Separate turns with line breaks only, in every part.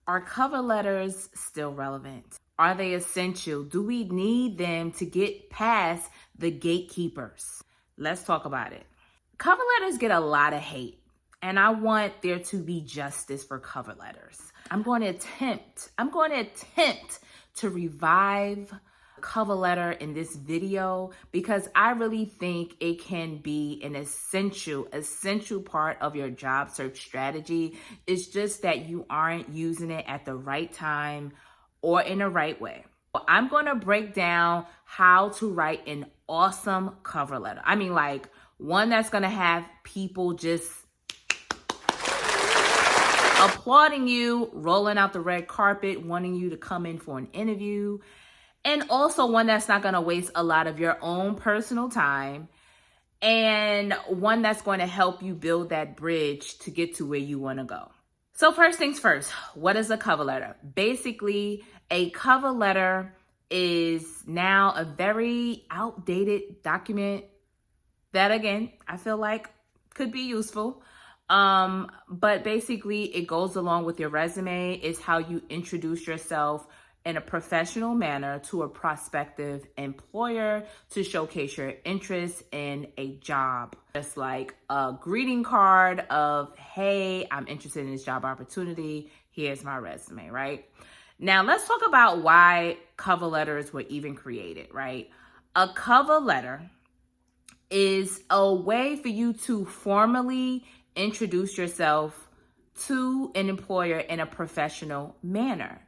Are cover letters still relevant? Are they essential? Do we need them to get past the gatekeepers? Let's talk about it. Cover letters get a lot of hate, and I want there to be justice for cover letters. I'm going to attempt to revive cover letter in this video because I really think it can be an essential part of your job search strategy. It's just that you aren't using it at the right time or in the right way. I'm going to break down how to write an awesome cover letter. I mean, like one that's going to have people just applauding you, rolling out the red carpet, wanting you to come in for an interview. And also one that's not going to waste a lot of your own personal time, and one that's going to help you build that bridge to get to where you want to go. So first things first, what is a cover letter? Basically, a cover letter is now a very outdated document that, again, I feel like could be useful. But basically it goes along with your resume. It's how you introduce yourself in a professional manner to a prospective employer to showcase your interest in a job. Just like a greeting card of, hey, I'm interested in this job opportunity. Here's my resume, right? Now let's talk about why cover letters were even created, right? A cover letter is a way for you to formally introduce yourself to an employer in a professional manner.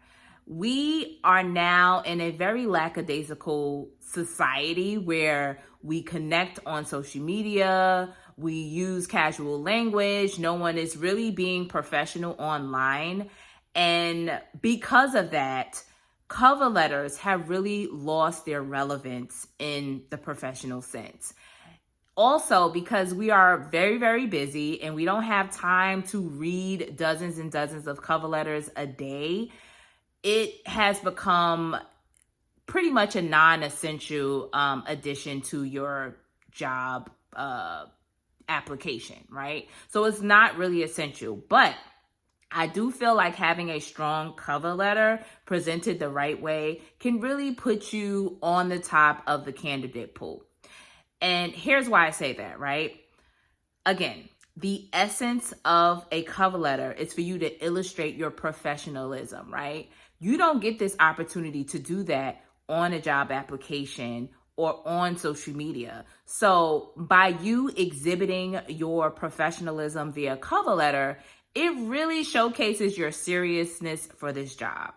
We are now in a very lackadaisical society where we connect on social media, we use casual language, no one is really being professional online. And because of that, cover letters have really lost their relevance in the professional sense. Also, because we are very, very busy and we don't have time to read dozens and dozens of cover letters a day, it has become pretty much a non-essential addition to your job application, right? So it's not really essential, but I do feel like having a strong cover letter presented the right way can really put you on the top of the candidate pool. And here's why I say that, right? Again, the essence of a cover letter is for you to illustrate your professionalism, right? You don't get this opportunity to do that on a job application or on social media. So by you exhibiting your professionalism via cover letter, it really showcases your seriousness for this job.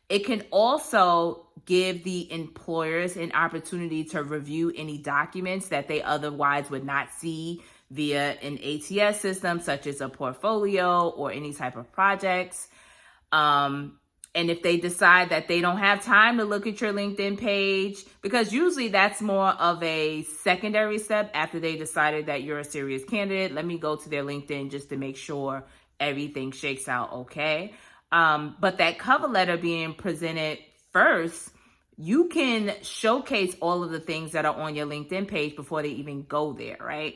It can also give the employers an opportunity to review any documents that they otherwise would not see via an ATS system, such as a portfolio or any type of projects. And if they decide that they don't have time to look at your LinkedIn page, because usually that's more of a secondary step after they decided that you're a serious candidate, let me go to their LinkedIn just to make sure everything shakes out okay. But that cover letter being presented first, you can showcase all of the things that are on your LinkedIn page before they even go there, right?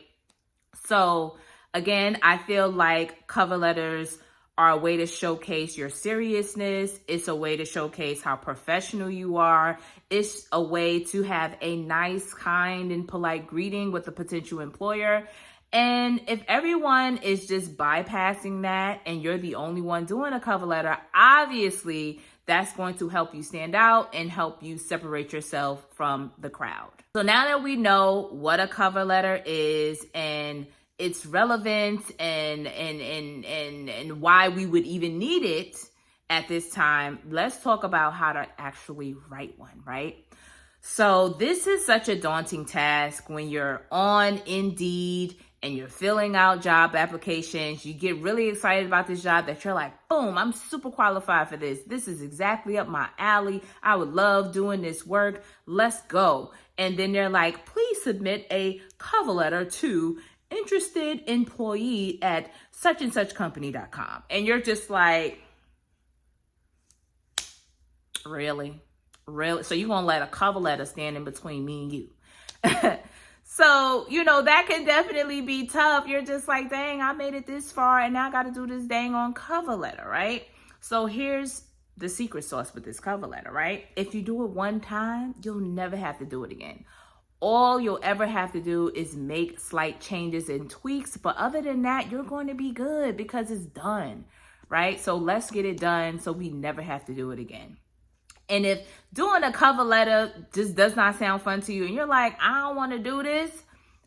So again, I feel like cover letters are a way to showcase your seriousness. It's a way to showcase how professional you are. It's a way to have a nice, kind, and polite greeting with a potential employer. And if everyone is just bypassing that and you're the only one doing a cover letter, obviously that's going to help you stand out and help you separate yourself from the crowd. So now that we know what a cover letter is and its relevance and why we would even need it at this time, let's talk about how to actually write one, right? So this is such a daunting task when you're on Indeed and you're filling out job applications. You get really excited about this job that you're like, boom, I'm super qualified for this. This is exactly up my alley. I would love doing this work. Let's go. And then they're like, please submit a cover letter to interested employee at such and such company.com. And you're just like, really? So you're going to let a cover letter stand in between me and you? So, that can definitely be tough. You're just like, dang, I made it this far and now I got to do this dang on cover letter, right? So here's the secret sauce with this cover letter, right? If you do it one time, you'll never have to do it again. All you'll ever have to do is make slight changes and tweaks. But other than that, you're going to be good because it's done, right? So let's get it done so we never have to do it again. And if doing a cover letter just does not sound fun to you and you're like, I don't want to do this,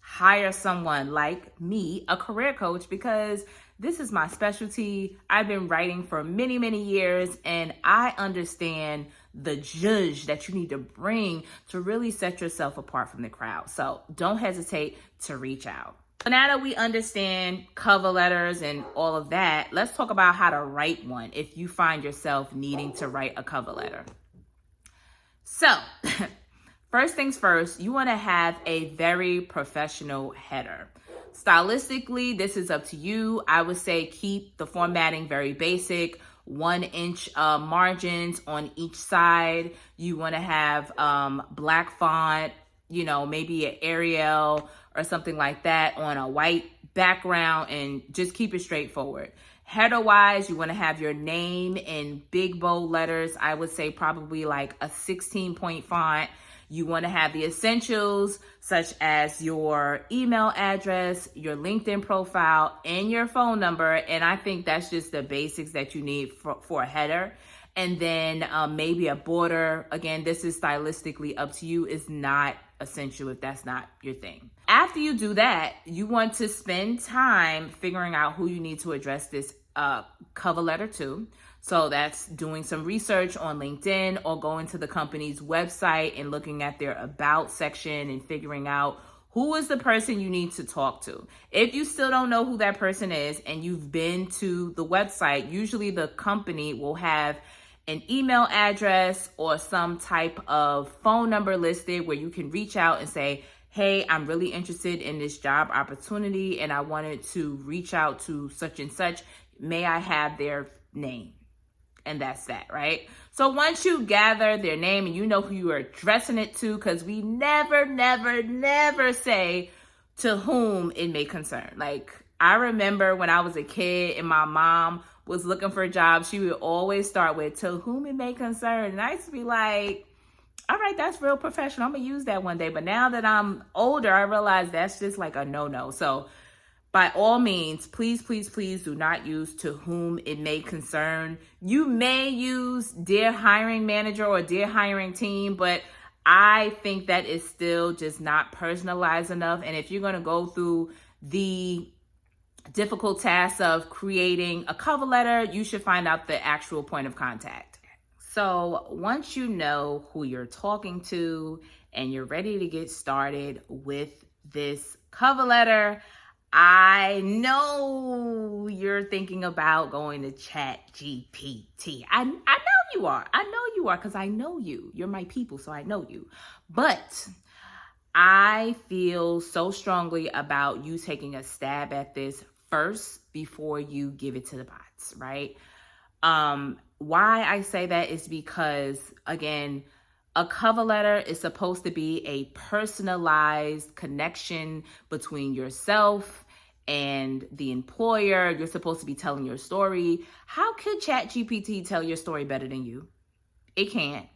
hire someone like me, a career coach, because this is my specialty. I've been writing for many, many years, and I understand the judge that you need to bring to really set yourself apart from the crowd. So don't hesitate to reach out. So now that we understand cover letters and all of that, let's talk about how to write one if you find yourself needing to write a cover letter. So first things first, you want to have a very professional header. Stylistically, this is up to you. I would say keep the formatting very basic, 1-inch margins on each side. You want to have black font, maybe an Arial or something like that on a white background, and just keep it straightforward. Header wise, you want to have your name in big bold letters. I would say probably like a 16-point font. You want to have the essentials such as your email address, your LinkedIn profile, and your phone number. And I think that's just the basics that you need for a header. And then maybe a border. Again, this is stylistically up to you. It's not essential if that's not your thing. After you do that, you want to spend time figuring out who you need to address this cover letter to. So that's doing some research on LinkedIn or going to the company's website and looking at their about section and figuring out who is the person you need to talk to. If you still don't know who that person is and you've been to the website, usually the company will have an email address or some type of phone number listed where you can reach out and say, hey, I'm really interested in this job opportunity and I wanted to reach out to such and such. May I have their name? And that's that, right? So once you gather their name and you know who you are addressing it to, because we never, never, never say to whom it may concern. Like, I remember when I was a kid and my mom was looking for a job, she would always start with, to whom it may concern. And I used to be like, all right, that's real professional. I'm going to use that one day. But now that I'm older, I realize that's just like a no-no. So by all means, please, please, please do not use to whom it may concern. You may use dear hiring manager or dear hiring team, but I think that is still just not personalized enough. And if you're going to go through the difficult task of creating a cover letter, you should find out the actual point of contact. So once you know who you're talking to and you're ready to get started with this cover letter, I know you're thinking about going to ChatGPT. I know you are. I know you are because I know you. You're my people, so I know you. But I feel so strongly about you taking a stab at this first before you give it to the bots, right? Why I say that is because, again, a cover letter is supposed to be a personalized connection between yourself and the employer. You're supposed to be telling your story. How could ChatGPT tell your story better than you? It can't.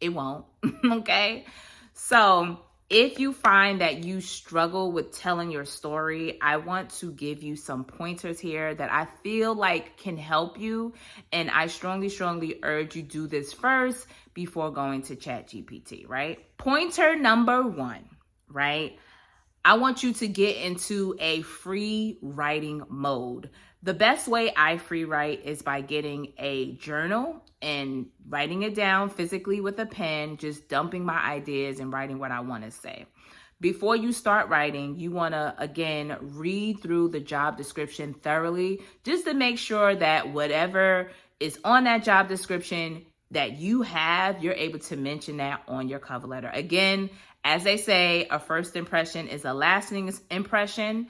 It won't. Okay? So if you find that you struggle with telling your story, I want to give you some pointers here that I feel like can help you. And I strongly, strongly urge you do this first before going to ChatGPT, right? Pointer number 1, right? I want you to get into a free writing mode. The best way I free write is by getting a journal and writing it down physically with a pen, just dumping my ideas and writing what I want to say. Before you start writing, you want to, again, read through the job description thoroughly, just to make sure that whatever is on that job description that you have, you're able to mention that on your cover letter. Again, as they say, a first impression is a lasting impression,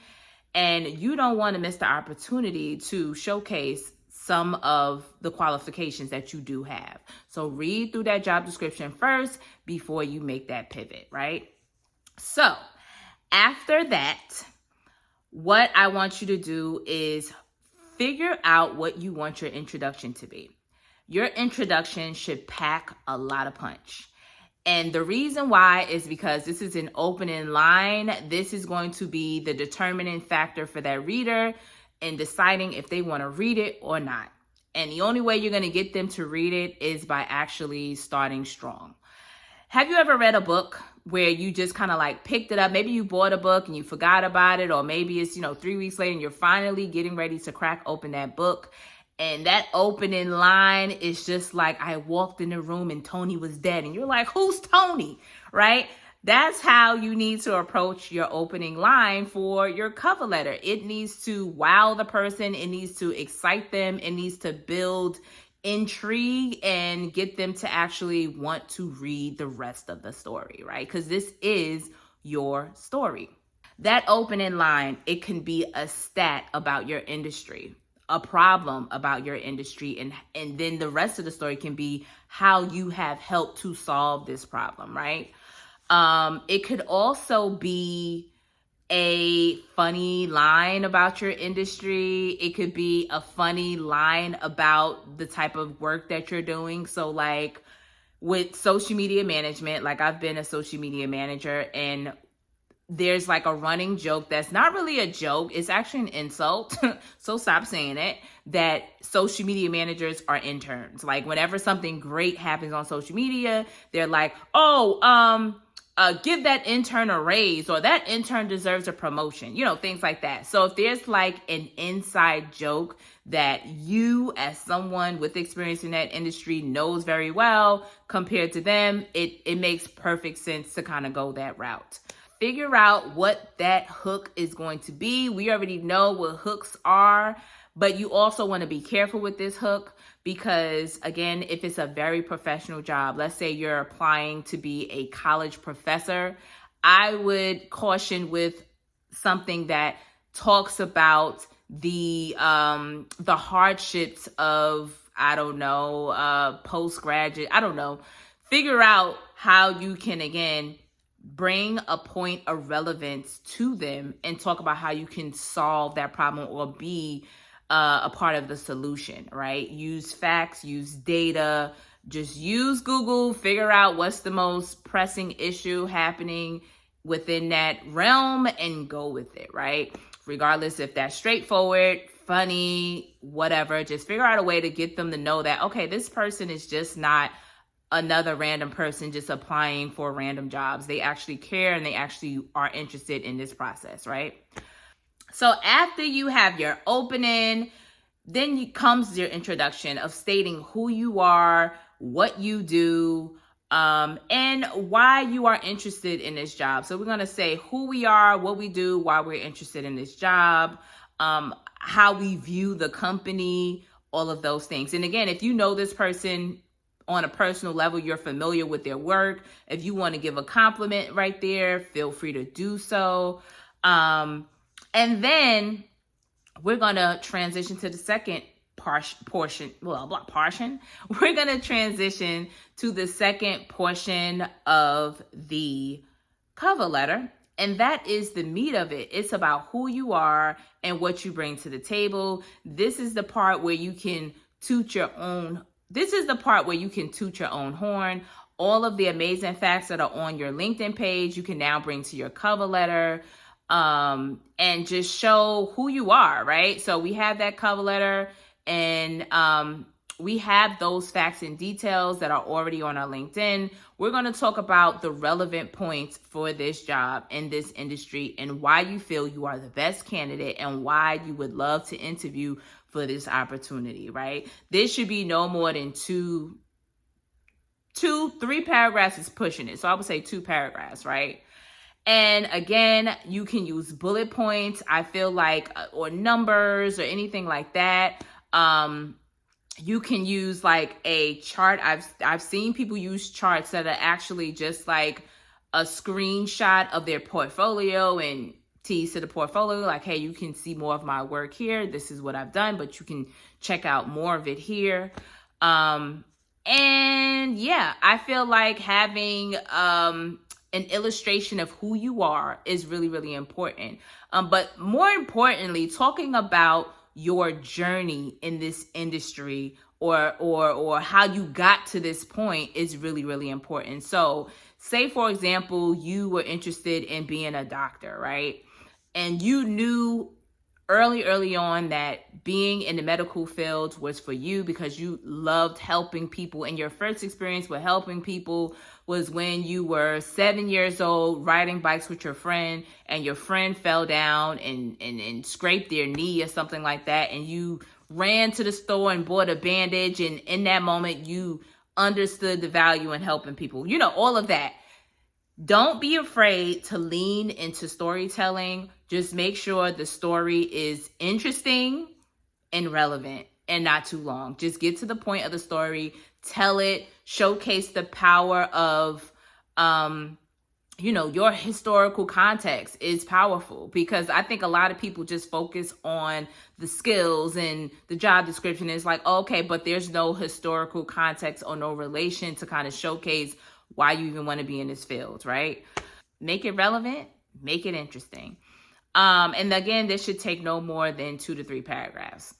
and you don't want to miss the opportunity to showcase some of the qualifications that you do have. So read through that job description first before you make that pivot, right? So after that, what I want you to do is figure out what you want your introduction to be. your introduction should pack a lot of punch. And the reason why is because this is an opening line. This is going to be the determining factor for that reader in deciding if they want to read it or not. And the only way you're going to get them to read it is by actually starting strong. Have you ever read a book where you just kind of like picked it up? Maybe you bought a book and you forgot about it, or maybe it's, 3 weeks later and you're finally getting ready to crack open that book. And that opening line is just like, I walked in the room and Tony was dead. And you're like, who's Tony? Right? That's how you need to approach your opening line for your cover letter. It needs to wow the person. It needs to excite them. It needs to build intrigue and get them to actually want to read the rest of the story, right? Because this is your story. That opening line, it can be a stat about your industry, a problem about your industry, and then the rest of the story can be how you have helped to solve this problem, right? It could also be a funny line about your industry. It could be a funny line about the type of work that you're doing. So like with social media management, like I've been a social media manager, and there's like a running joke that's not really a joke. It's actually an insult. So stop saying it, that social media managers are interns. Like whenever something great happens on social media, they're like, give that intern a raise, or that intern deserves a promotion, things like that. So if there's like an inside joke that you as someone with experience in that industry knows very well compared to them, it makes perfect sense to kind of go that route. Figure out what that hook is going to be. We already know what hooks are, but you also want to be careful with this hook because, again, if it's a very professional job, let's say you're applying to be a college professor, I would caution with something that talks about the hardships of, postgraduate, figure out how you can, again, bring a point of relevance to them and talk about how you can solve that problem or be a part of the solution, right? Use facts, use data, just use Google, figure out what's the most pressing issue happening within that realm and go with it, right? Regardless if that's straightforward, funny, whatever, just figure out a way to get them to know that, okay, this person is just not another random person just applying for random jobs. They actually care and they actually are interested in this process, right? So after you have your opening, then comes your introduction of stating who you are, what you do, and why you are interested in this job. So we're going to say who we are, what we do, why we're interested in this job, how we view the company, all of those things. And again, if you know this person on a personal level, you're familiar with their work, if you want to give a compliment right there, feel free to do so. And then we're going to transition to the second portion. We're going to transition to the second portion of the cover letter. And that is the meat of it. It's about who you are and what you bring to the table. This is the part where you can toot your own horn. All of the amazing facts that are on your LinkedIn page, you can now bring to your cover letter, and just show who you are, right? So we have that cover letter, and we have those facts and details that are already on our LinkedIn. We're going to talk about the relevant points for this job in this industry and why you feel you are the best candidate and why you would love to interview for this opportunity, right? This should be no more than 3 paragraphs is pushing it. So I would say 2 paragraphs, right? And again, you can use bullet points, I feel like, or numbers or anything like that. You can use like a chart. I've seen people use charts that are actually just like a screenshot of their portfolio and tease to the portfolio, like, hey, you can see more of my work here. This is what I've done, but you can check out more of it here. And yeah, I feel like having an illustration of who you are is really, really important. But more importantly, talking about your journey in this industry or how you got to this point is really, really important. So say, for example, you were interested in being a doctor, right? And you knew early on that being in the medical field was for you because you loved helping people, and your first experience with helping people was when you were 7 years old riding bikes with your friend, and your friend fell down and scraped their knee or something like that, and you ran to the store and bought a bandage, and in that moment you understood the value in helping people, all of that. Don't be afraid to lean into storytelling. Just make sure the story is interesting and relevant and not too long. Just get to the point of the story, tell it, showcase the power of, your historical context is powerful, because I think a lot of people just focus on the skills and the job description. It's like, okay, but there's no historical context or no relation to kind of showcase why you even want to be in this field, right? Make it relevant, make it interesting. And again, this should take no more than 2 to 3 paragraphs.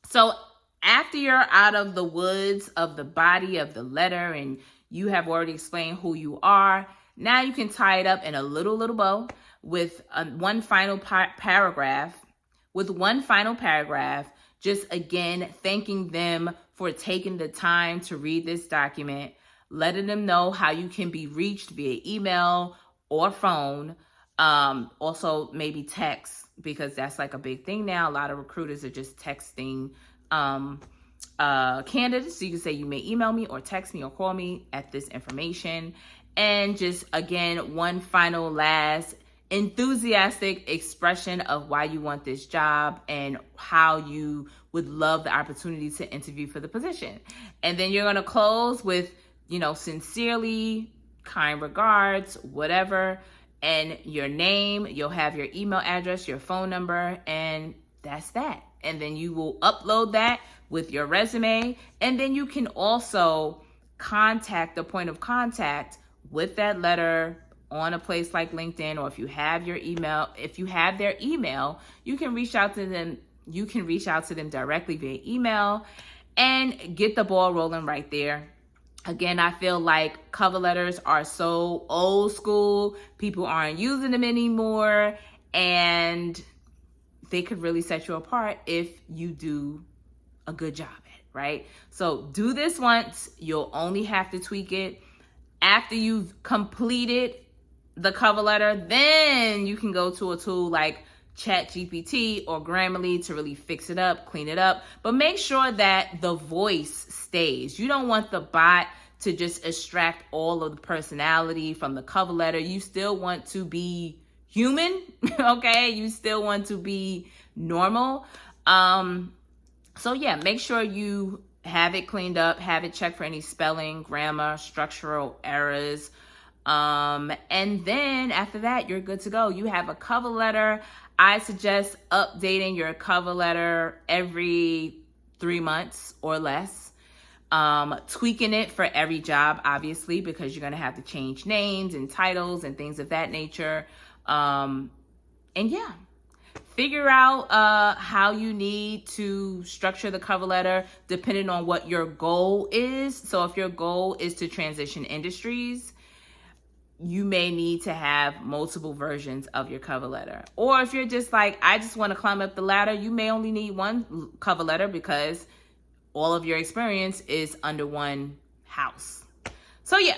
So after you're out of the woods of the body of the letter and you have already explained who you are, now you can tie it up in a little bow with one final paragraph. With one final paragraph, just again, thanking them for taking the time to read this document, letting them know how you can be reached via email or phone. Also maybe text, because that's like a big thing now. A lot of recruiters are just texting candidates. So you can say, you may email me or text me or call me at this information. And just again, one final last enthusiastic expression of why you want this job and how you would love the opportunity to interview for the position. And then you're going to close with, sincerely, kind regards, whatever, and your name. You'll have your email address, your phone number, and that's that. And then you will upload that with your resume. And then you can also contact the point of contact with that letter on a place like LinkedIn, or if you have their email, you can reach out to them. You can reach out to them directly via email and get the ball rolling right there. Again, I feel like cover letters are so old school. People aren't using them anymore, and they could really set you apart if you do a good job at it, right? So do this once. You'll only have to tweak it. After you've completed the cover letter, then you can go to a tool like ChatGPT or Grammarly to really fix it up, clean it up. But make sure that the voice stays. You don't want the bot to just extract all of the personality from the cover letter. You still want to be human, okay? You still want to be normal. So yeah, make sure you have it cleaned up, have it checked for any spelling, grammar, structural errors. And then after that, you're good to go. You have a cover letter. I suggest updating your cover letter every 3 months or less. Tweaking it for every job, obviously, because you're going to have to change names and titles and things of that nature. And yeah, figure out how you need to structure the cover letter depending on what your goal is. So if your goal is to transition industries, you may need to have multiple versions of your cover letter. Or if you're just like, I just want to climb up the ladder, you may only need one cover letter because all of your experience is under one house. So yeah,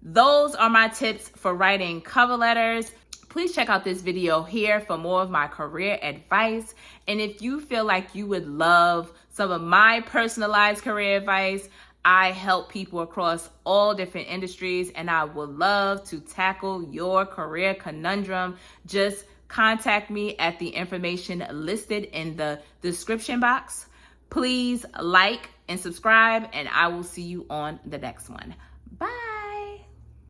those are my tips for writing cover letters. Please check out this video here for more of my career advice. And if you feel like you would love some of my personalized career advice, I help people across all different industries, and I would love to tackle your career conundrum. Just contact me at the information listed in the description box. Please like and subscribe, and I will see you on the next one. Bye.